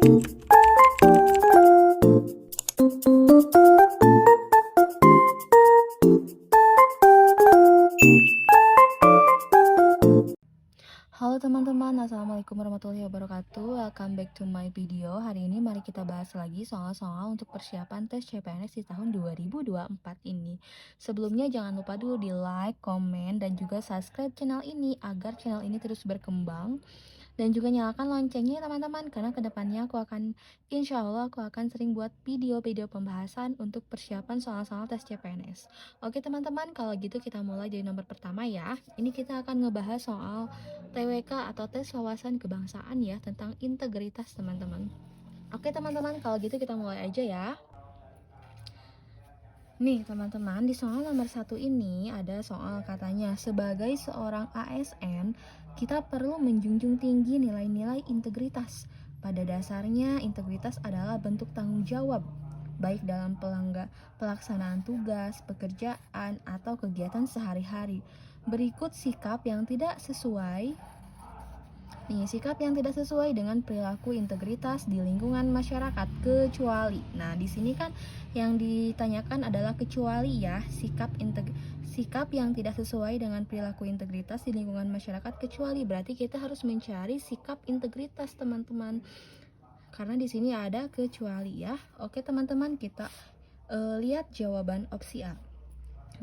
Halo teman-teman, assalamualaikum warahmatullahi wabarakatuh. Welcome back to my video. Hari ini mari kita bahas lagi soal-soal untuk persiapan tes CPNS di tahun 2024 ini. Sebelumnya jangan lupa dulu di like, komen, dan juga subscribe channel ini agar channel ini terus berkembang. Dan juga nyalakan loncengnya teman-teman, karena kedepannya insya Allah aku akan sering buat video-video pembahasan untuk persiapan soal-soal tes CPNS. Oke teman-teman, kalau gitu kita mulai dari nomor pertama ya. Ini kita akan ngebahas soal TWK atau tes wawasan kebangsaan ya, tentang integritas teman-teman. Oke teman-teman, kalau gitu kita mulai aja ya. Nih teman-teman, di soal nomor 1 ini ada soal katanya, sebagai seorang ASN, kita perlu menjunjung tinggi nilai-nilai integritas. Pada dasarnya, integritas adalah bentuk tanggung jawab, baik dalam pelaksanaan tugas, pekerjaan, atau kegiatan sehari-hari. Berikut sikap yang tidak sesuai dengan perilaku integritas di lingkungan masyarakat, kecuali. Nah, di sini kan yang ditanyakan adalah kecuali ya, sikap yang tidak sesuai dengan perilaku integritas di lingkungan masyarakat kecuali, berarti kita harus mencari sikap integritas teman-teman. Karena di sini ada kecuali ya. Oke teman-teman, kita lihat jawaban opsi A.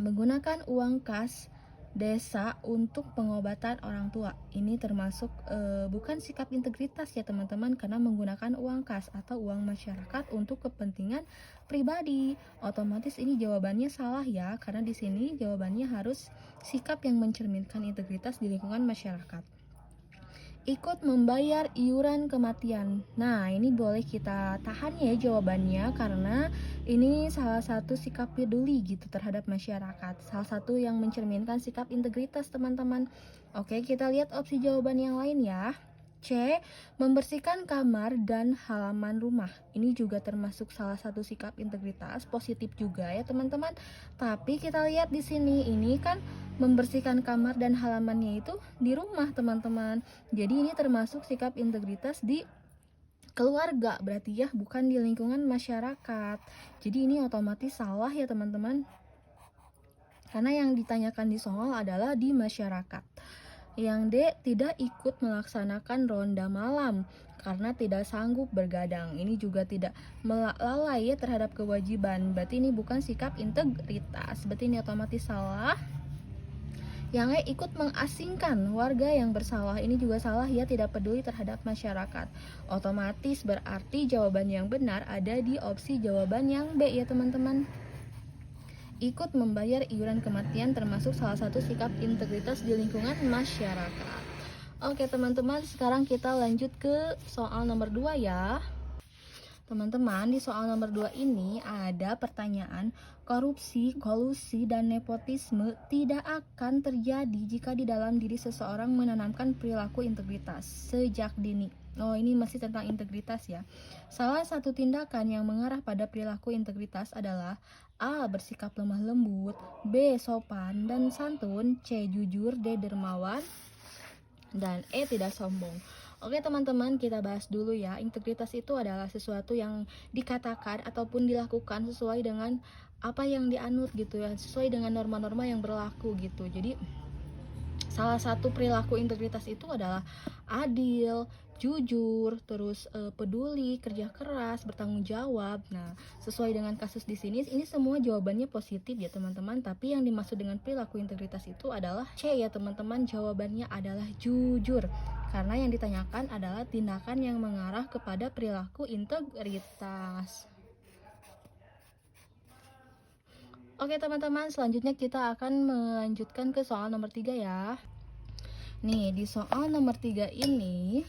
Menggunakan uang kas desa untuk pengobatan orang tua. Ini termasuk bukan sikap integritas ya teman-teman, karena menggunakan uang kas atau uang masyarakat untuk kepentingan pribadi. Otomatis ini jawabannya salah ya, karena di sini jawabannya harus sikap yang mencerminkan integritas di lingkungan masyarakat. Ikut membayar iuran kematian. Nah, ini boleh kita tahan ya jawabannya, karena ini salah satu sikap peduli gitu terhadap masyarakat. Salah satu yang mencerminkan sikap integritas teman-teman. Oke, kita lihat opsi jawaban yang lain ya. C. Membersihkan kamar dan halaman rumah. Ini juga termasuk salah satu sikap integritas, positif juga ya teman-teman. Tapi kita lihat di sini, ini kan membersihkan kamar dan halamannya itu di rumah teman-teman. Jadi ini termasuk sikap integritas di keluarga, berarti ya bukan di lingkungan masyarakat. Jadi ini otomatis salah ya teman-teman, karena yang ditanyakan di soal adalah di masyarakat. Yang D, tidak ikut melaksanakan ronda malam karena tidak sanggup bergadang. Ini juga tidak lalai ya terhadap kewajiban. Berarti ini bukan sikap integritas. Berarti ini otomatis salah. Yang E, ikut mengasingkan warga yang bersalah. Ini juga salah ya, tidak peduli terhadap masyarakat. Otomatis berarti jawaban yang benar ada di opsi jawaban yang B ya teman-teman. Ikut membayar iuran kematian termasuk salah satu sikap integritas di lingkungan masyarakat. Oke teman-teman, sekarang kita lanjut ke soal nomor 2 ya. Teman-teman, di soal nomor 2 ini ada pertanyaan, korupsi, kolusi, dan nepotisme tidak akan terjadi jika di dalam diri seseorang menanamkan perilaku integritas sejak dini. Oh, ini masih tentang integritas ya. Salah satu tindakan yang mengarah pada perilaku integritas adalah A. Bersikap lemah lembut, B. Sopan dan santun, C. Jujur, D. Dermawan, dan E. Tidak sombong. Oke teman-teman, kita bahas dulu ya. Integritas itu adalah sesuatu yang dikatakan ataupun dilakukan sesuai dengan apa yang dianut gitu ya, sesuai dengan norma-norma yang berlaku gitu. Jadi salah satu perilaku integritas itu adalah adil, jujur, terus peduli, kerja keras, bertanggung jawab. Nah, sesuai dengan kasus di sini, ini semua jawabannya positif ya teman-teman. Tapi yang dimaksud dengan perilaku integritas itu adalah C ya teman-teman. Jawabannya adalah jujur, karena yang ditanyakan adalah tindakan yang mengarah kepada perilaku integritas. Oke teman-teman, selanjutnya kita akan melanjutkan ke soal nomor 3 ya. Nih, di soal nomor 3 ini,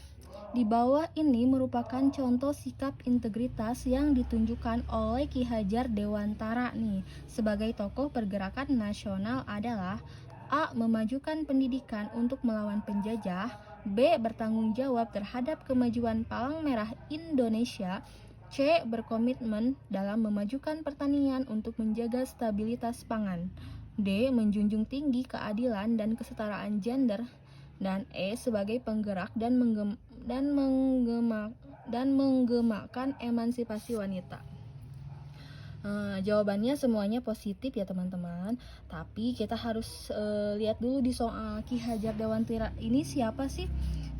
di bawah ini merupakan contoh sikap integritas yang ditunjukkan oleh Ki Hajar Dewantara nih sebagai tokoh pergerakan nasional adalah A. Memajukan pendidikan untuk melawan penjajah, B. Bertanggung jawab terhadap kemajuan Palang Merah Indonesia, C. Berkomitmen dalam memajukan pertanian untuk menjaga stabilitas pangan, D. Menjunjung tinggi keadilan dan kesetaraan gender, dan E. Sebagai penggerak dan menggemakan emansipasi wanita. Jawabannya semuanya positif ya teman-teman. Tapi kita harus lihat dulu di soal Ki Hajar Dewantara ini siapa sih?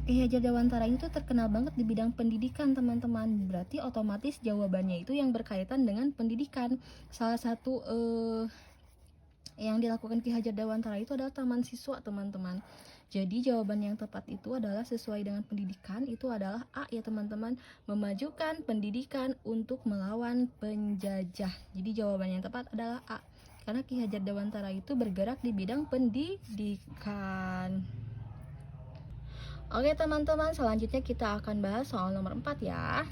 Ki Hajar Dewantara itu terkenal banget di bidang pendidikan teman-teman. Berarti otomatis jawabannya itu yang berkaitan dengan pendidikan. Salah satu yang dilakukan Ki Hajar Dewantara itu adalah taman siswa teman-teman. Jadi jawaban yang tepat itu adalah sesuai dengan pendidikan, itu adalah A ya teman-teman, memajukan pendidikan untuk melawan penjajah. Jadi jawaban yang tepat adalah A, karena Ki Hajar Dewantara itu bergerak di bidang pendidikan. Oke teman-teman, selanjutnya kita akan bahas soal nomor 4 ya.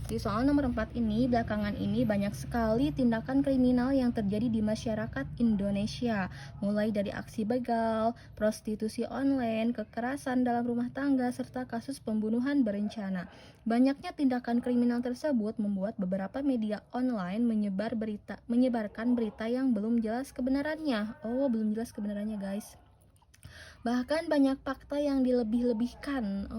Di soal nomor 4 ini, belakangan ini banyak sekali tindakan kriminal yang terjadi di masyarakat Indonesia. Mulai dari aksi begal, prostitusi online, kekerasan dalam rumah tangga, serta kasus pembunuhan berencana. Banyaknya tindakan kriminal tersebut membuat beberapa media online menyebarkan berita yang belum jelas kebenarannya. Oh, belum jelas kebenarannya guys. Bahkan banyak fakta yang dilebih-lebihkan.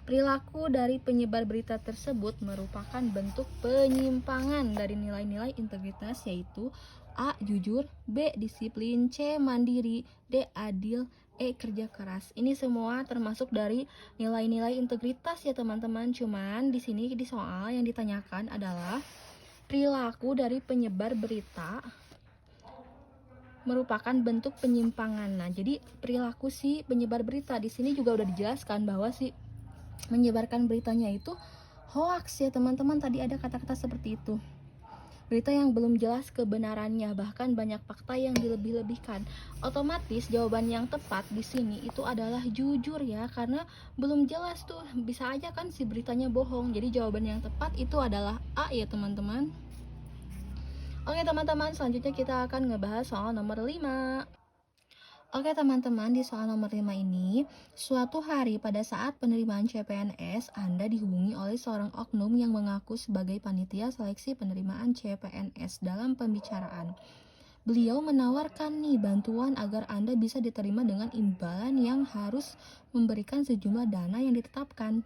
Perilaku dari penyebar berita tersebut merupakan bentuk penyimpangan dari nilai-nilai integritas, yaitu A. Jujur, B. Disiplin, C. Mandiri, D. Adil, E. Kerja keras. Ini semua termasuk dari nilai-nilai integritas ya teman-teman. Cuman di sini di soal yang ditanyakan adalah perilaku dari penyebar berita merupakan bentuk penyimpangan. Nah, jadi perilaku si penyebar berita di sini juga udah dijelaskan bahwa si menyebarkan beritanya itu hoax ya teman-teman. Tadi ada kata-kata seperti itu. Berita yang belum jelas kebenarannya, bahkan banyak fakta yang dilebih-lebihkan. Otomatis jawaban yang tepat di sini itu adalah jujur ya, karena belum jelas tuh. Bisa aja kan si beritanya bohong. Jadi jawaban yang tepat itu adalah A ya teman-teman. Oke teman-teman, selanjutnya kita akan ngebahas soal nomor 5. Oke teman-teman, di soal nomor 5 ini, suatu hari pada saat penerimaan CPNS, Anda dihubungi oleh seorang oknum yang mengaku sebagai panitia seleksi penerimaan CPNS dalam pembicaraan. Beliau menawarkan nih bantuan agar Anda bisa diterima dengan imbalan yang harus memberikan sejumlah dana yang ditetapkan.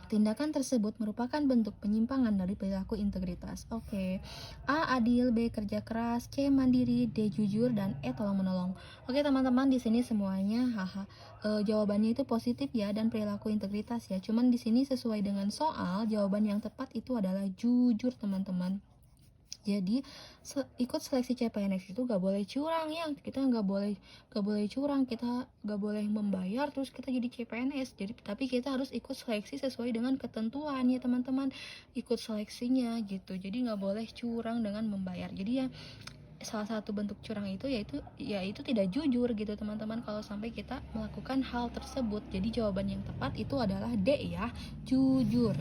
Tindakan tersebut merupakan bentuk penyimpangan dari perilaku integritas. Oke. A. Adil, B. Kerja keras, C. Mandiri, D. Jujur, dan E. Tolong menolong. Oke teman-teman, di sini semuanya jawabannya itu positif ya, dan perilaku integritas ya. Cuman di sini sesuai dengan soal, jawaban yang tepat itu adalah jujur teman-teman. Jadi ikut seleksi CPNS itu gak boleh curang ya, kita gak boleh curang, kita gak boleh membayar terus kita jadi CPNS. Jadi tapi kita harus ikut seleksi sesuai dengan ketentuan ya teman-teman, ikut seleksinya gitu. Jadi gak boleh curang dengan membayar. Jadi ya salah satu bentuk curang itu yaitu tidak jujur gitu teman-teman, kalau sampai kita melakukan hal tersebut. Jadi jawaban yang tepat itu adalah D ya, jujur.